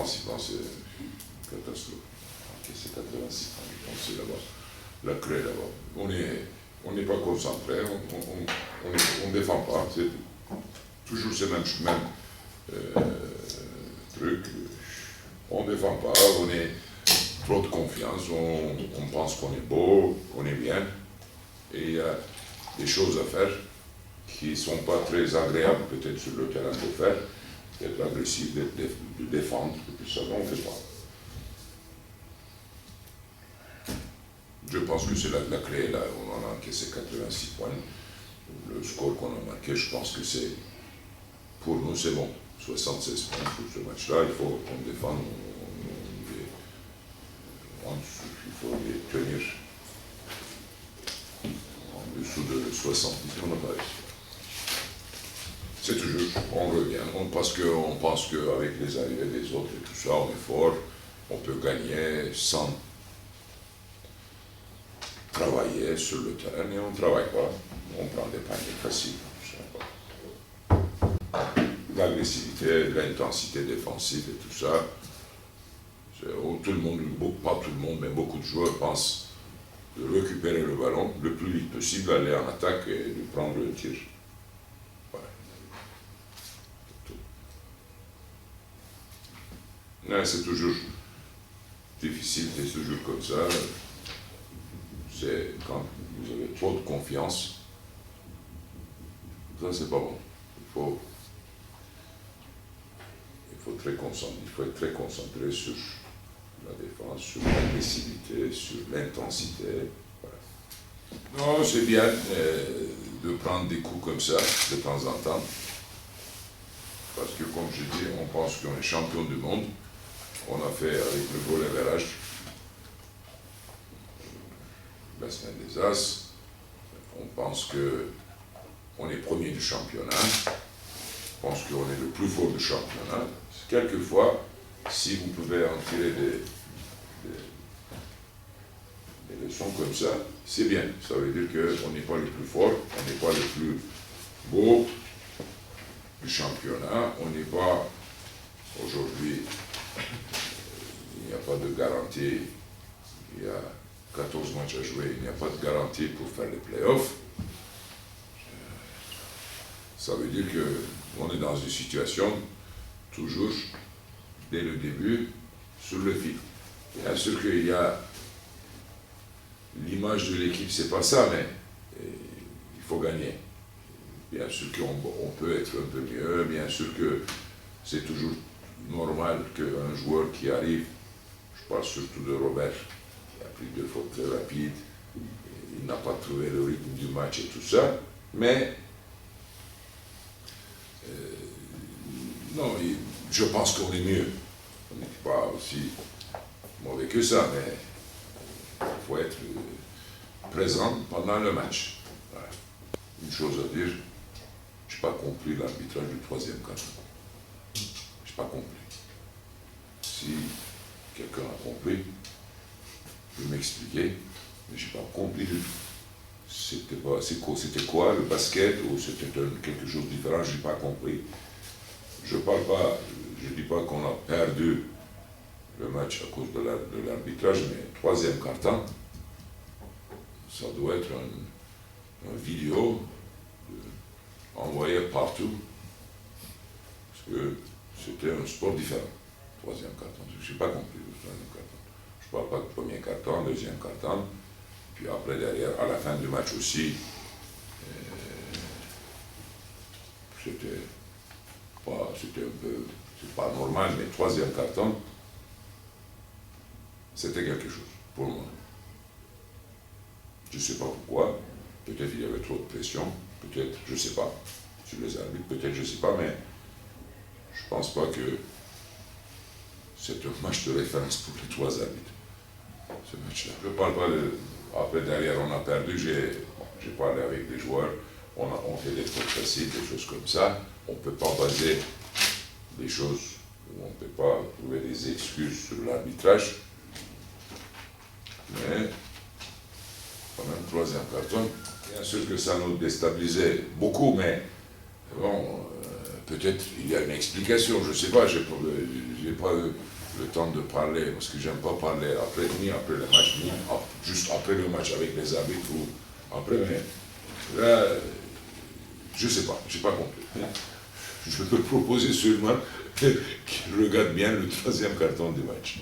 défensivement, c'est une catastrophe. Okay, c'est 86 points, je pense, c'est là-bas. La clé là-bas. On n'est pas concentré, on ne défend pas. C'est toujours ce même truc. On ne défend pas, on est trop de confiance, on pense qu'on est beau, qu'on est bien. Et il y a des choses à faire qui ne sont pas très agréables peut-être sur le terrain de faire, d'être agressif, de défendre, et tout ça, on ne fait pas. Je pense que c'est la clé, là, on en a encaissé 86 points. Le score qu'on a marqué, je pense que c'est, pour nous, c'est bon. 76 points pour ce match-là, il faut qu'on défende, il faut les tenir en dessous de 70, on n'a pas réussi. C'est toujours, on revient, parce qu'on pense qu'avec les arrivées des autres et tout ça, on est fort, on peut gagner sans travailler sur le terrain, et on ne travaille pas, on prend des paniers faciles. L'agressivité, l'intensité défensive et tout ça, tout le monde, pas tout le monde, mais beaucoup de joueurs pensent de récupérer le ballon le plus vite possible, aller en attaque et de prendre le tir. Ouais. C'est toujours difficile, c'est toujours comme ça. C'est quand vous avez trop de confiance, ça c'est pas bon. Il faut être très concentré sur la défense, sur l'agressivité, sur l'intensité. Voilà. Non, c'est bien de prendre des coups comme ça de temps en temps. Parce que, comme je dis, on pense qu'on est champion du monde. On a fait avec le goal average la semaine des As. On pense qu'on est premier du championnat. On pense qu'on est le plus fort du championnat. Quelquefois, si vous pouvez en tirer des leçons comme ça, c'est bien. Ça veut dire qu'on n'est pas le plus fort, on n'est pas le plus beau du championnat, on n'est pas, aujourd'hui, il n'y a pas de garantie, il y a 14 matchs à jouer, il n'y a pas de garantie pour faire les playoffs. Ça veut dire qu'on est dans une situation, toujours, dès le début, sur le fil. Bien sûr qu'il y a l'image de l'équipe, c'est pas ça, mais il faut gagner. Bien sûr qu'on peut être un peu mieux, bien sûr que c'est toujours normal qu'un joueur qui arrive, je parle surtout de Robert, qui a pris 2 fautes très rapides, il n'a pas trouvé le rythme du match et tout ça, mais non, je pense qu'on est mieux. On n'est pas aussi mauvais que ça, mais il faut être présent pendant le match. Voilà. Une chose à dire, je n'ai pas compris l'arbitrage du 3e quart-temps. Je n'ai pas compris. Si quelqu'un a compris, il peut m'expliquer, mais je n'ai pas compris du tout. C'était quoi le basket ou c'était quelque chose de différent, je n'ai pas compris. Je ne dis pas qu'on a perdu le match à cause de l'arbitrage, mais 3e quart-temps, ça doit être une vidéo envoyée partout, parce que c'était un sport différent, 3e quart-temps. Je n'ai pas compris le 3e quart-temps. Je ne parle pas de 1er quart-temps, 2e quart-temps, puis après derrière, à la fin du match aussi, c'était un peu, c'est pas normal, mais 3e quart-temps, c'était quelque chose pour moi. Je ne sais pas pourquoi, peut-être il y avait trop de pression, peut-être, je ne sais pas, sur les arbitres, peut-être, je ne sais pas, mais je ne pense pas que c'est un match de référence pour les 3 arbitres, ce match-là. Je ne parle pas de... Après, derrière, on a perdu, j'ai parlé avec les joueurs, on fait des fautes faciles, des choses comme ça, on ne peut pas baser des choses où on ne peut pas trouver des excuses sur l'arbitrage, mais quand même 3e quart-temps, bien sûr que ça nous déstabilisait beaucoup, mais bon, peut-être il y a une explication, je ne sais pas, j'ai pas eu le temps de parler, parce que j'aime pas parler ni après le match, ni juste après le match avec les arbitres ou après, mais là, je ne sais pas, je n'ai pas compris. Je peux proposer seulement qu'il regarde bien le troisième carton du match.